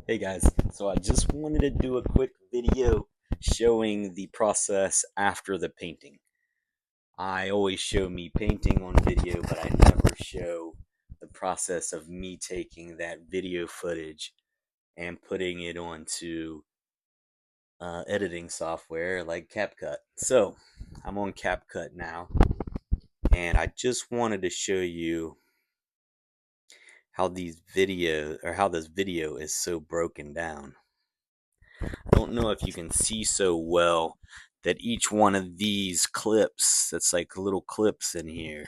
Hey guys, so I just wanted to do a quick video showing the process after the painting. I always show me painting on video, but I never show the process of me taking that video footage and putting it onto editing software like CapCut. So I'm on CapCut now, and I just wanted to show you how this video is so broken down. I don't know if you can see so well that each one of these clips, that's like little clips in here,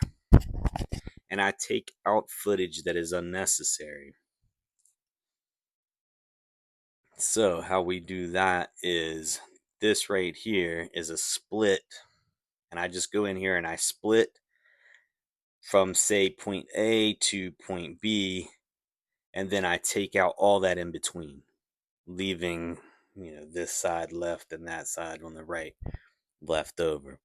and I take out footage that is unnecessary. So how we do that is this right here is a split, and I just go in here and I split from say point A to point B, and then I take out all that in between, leaving this side left and that side on the right left over.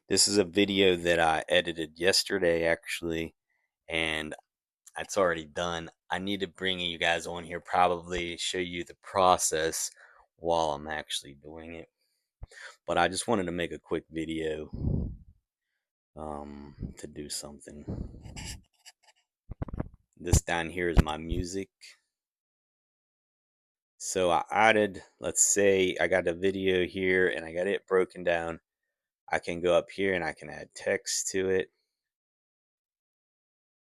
This is a video that I edited yesterday, actually, and it's already done. I need to bring you guys on here, probably show you the process while I'm actually doing it. But I just wanted to make a quick video to do something. This down here is my music. So I added, let's say I got a video here and I got it broken down. I can go up here and I can add text to it.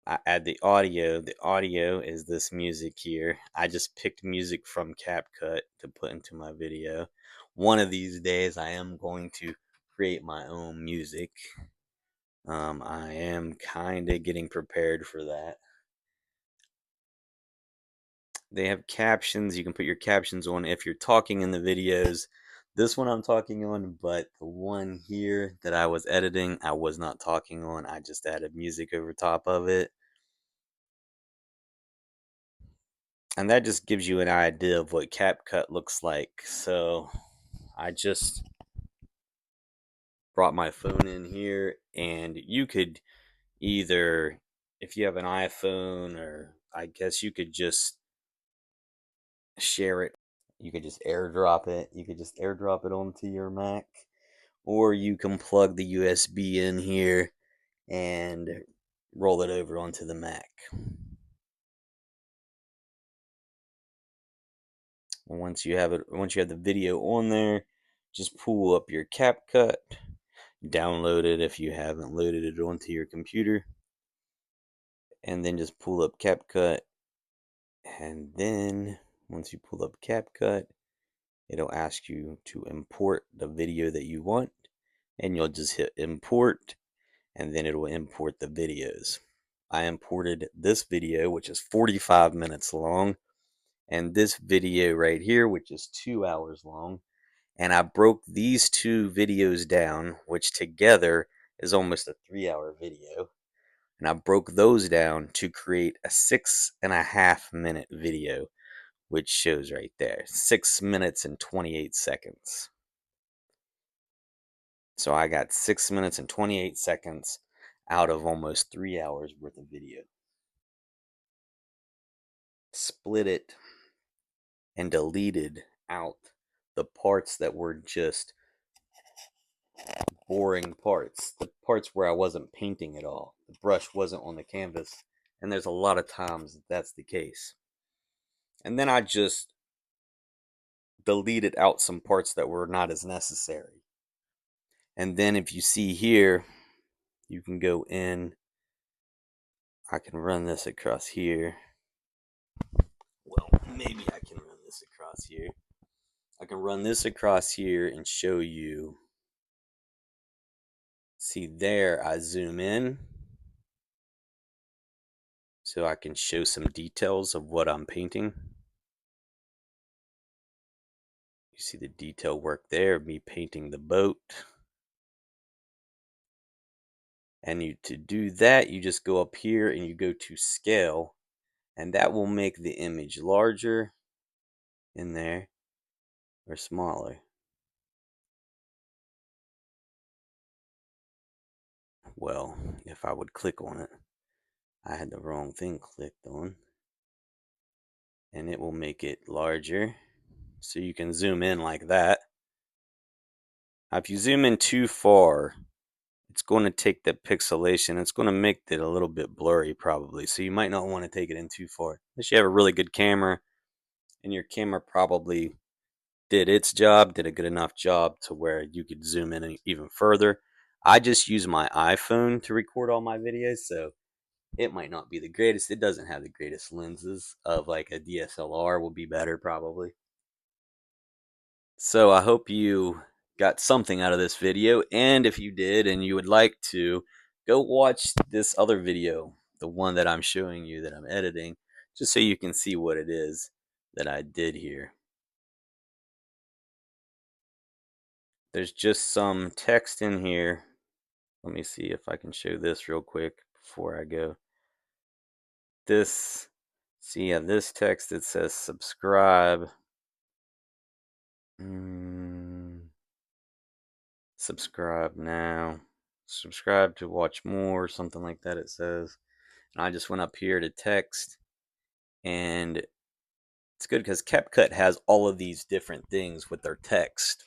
I add the audio. The audio is this music here. I just picked music from CapCut to put into my video. One of these days, I am going to create my own music. I am kind of getting prepared for that. They have captions. You can put your captions on if you're talking in the videos. This one I'm talking on, but the one here that I was editing, I was not talking on. I just added music over top of it. And that just gives you an idea of what CapCut looks like. So I just brought my phone in here, and you could either, if you have an iPhone, or I guess you could just share it. You could just airdrop it. You could just airdrop it onto your Mac, or you can plug the USB in here and roll it over onto the Mac. Once you have the video on there, just pull up your CapCut, download it if you haven't loaded it onto your computer, and then just pull up CapCut. And then once you pull up CapCut, it'll ask you to import the video that you want, and you'll just hit import, and then it will import the videos. I imported this video, which is 45 minutes long, and this video right here, which is 2 hours long. And I broke these two videos down, which together is almost a 3-hour video. And I broke those down to create a 6.5-minute video, which shows right there 6 minutes and 28 seconds. So I got 6 minutes and 28 seconds out of almost 3 hours worth of video. Split it and deleted out the parts that were just boring parts, the parts where I wasn't painting at all. The brush wasn't on the canvas, and there's a lot of times that's the case. And then I just deleted out some parts that were not as necessary. And then if you see here, you can go in. I can run this across here. Well, maybe I can run this across here. I can run this across here and show you. See there, I zoom in so I can show some details of what I'm painting. You see the detail work there, me painting the boat. And to do that, you just go up here and you go to scale, and that will make the image larger in there or smaller. Well, if I would click on it, I had the wrong thing clicked on. and it will make it larger. So you can zoom in like that. Now, if you zoom in too far, it's going to take the pixelation. It's going to make it a little bit blurry probably. So you might not want to take it in too far. Unless you have a really good camera, and your camera probably did its job, did a good enough job to where you could zoom in even further. I just use my iPhone to record all my videos, so it might not be the greatest. It doesn't have the greatest lenses of like a DSLR will be better probably. So I hope you got something out of this video, and if you did and you would like to, go watch this other video, the one that I'm showing you that I'm editing, just so you can see what it is that I did here. There's just some text in here. Let me see if I can show this real quick before I go. This, see, this text, it says subscribe. Subscribe now. Subscribe to watch more, something like that it says. And I just went up here to text, and it's good because CapCut has all of these different things with their text.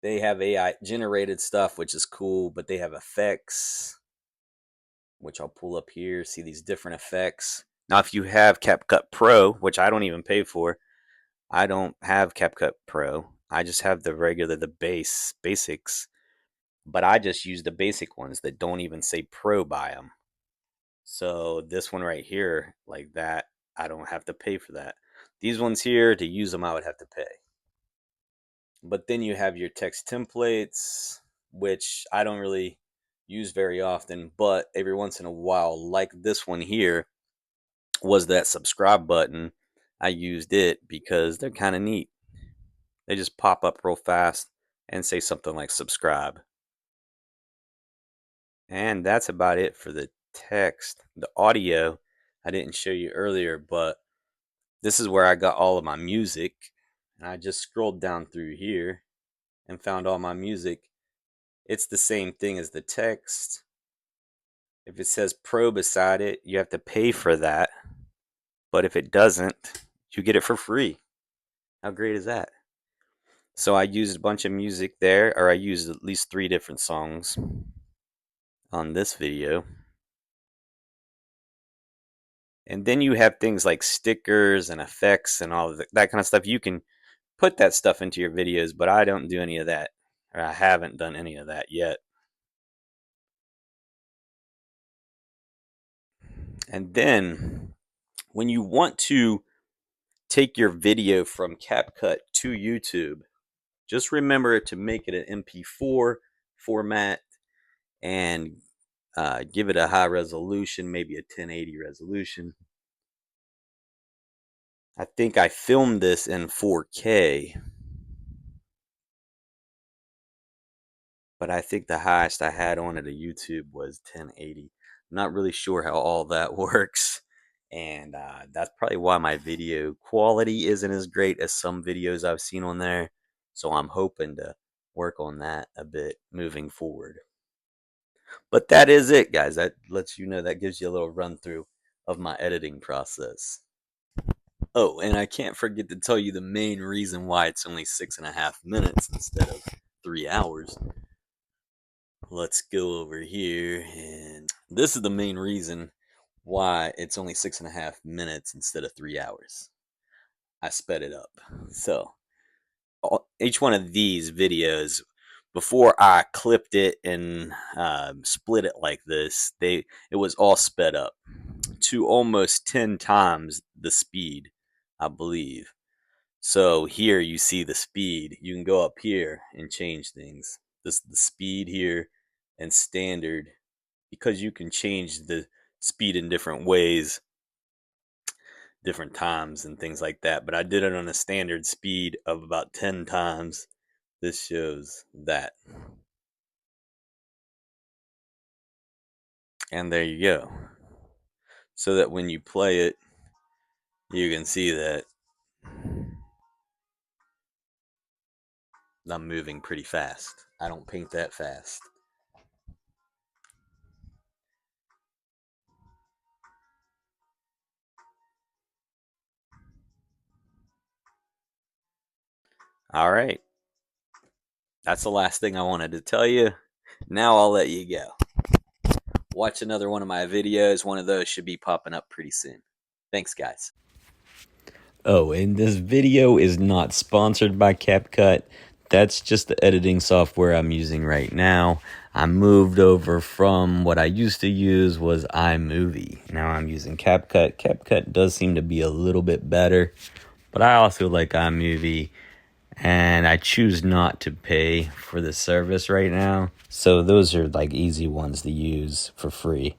They have AI generated stuff, which is cool, but they have effects, which I'll pull up here, see these different effects. Now, if you have CapCut Pro, which I don't even pay for, I don't have CapCut Pro. I just have the regular, the basics, but I just use the basic ones that don't even say Pro by them. So this one right here, like that, I don't have to pay for that. These ones here, to use them, I would have to pay. But then you have your text templates, which I don't really use very often, but every once in a while, like this one here, was that subscribe button. I used it because they're kind of neat. They just pop up real fast and say something like subscribe. And that's about it for the text. The audio, I didn't show you earlier, but this is where I got all of my music. And I just scrolled down through here and found all my music. It's the same thing as the text. If it says Pro beside it, you have to pay for that. But if it doesn't, you get it for free. How great is that? So I used a bunch of music there, or I used at least 3 different songs on this video. And then you have things like stickers and effects and all of that kind of stuff. You can put that stuff into your videos, but I don't do any of that. Or I haven't done any of that yet. And then when you want to take your video from CapCut to YouTube, just remember to make it an MP4 format and give it a high resolution, maybe a 1080 resolution. I think I filmed this in 4K, but I think the highest I had on it at YouTube was 1080. I'm not really sure how all that works, and that's probably why my video quality isn't as great as some videos I've seen on there. So I'm hoping to work on that a bit moving forward. But that is it, guys. That lets you know, that gives you a little run through of my editing process. Oh, and I can't forget to tell you the main reason why it's only 6.5 minutes instead of 3 hours. Let's go over here, and this is the main reason why it's only 6.5 minutes instead of 3 hours. I sped it up. So each one of these videos, before I clipped it and split it like this, it was all sped up to almost 10 times the speed, I believe. So here you see the speed. You can go up here and change things. This the speed here and standard, because you can change the speed in different ways, different times and things like that. But I did it on a standard speed of about 10 times. This shows that. And there you go. So that when you play it, you can see that I'm moving pretty fast. I don't paint that fast. All right. That's the last thing I wanted to tell you. Now I'll let you go. Watch another one of my videos. One of those should be popping up pretty soon. Thanks, guys. Oh, and this video is not sponsored by CapCut. That's just the editing software I'm using right now. I moved over from what I used to use was iMovie. Now I'm using CapCut. CapCut does seem to be a little bit better, but I also like iMovie, and I choose not to pay for the service right now. So those are like easy ones to use for free.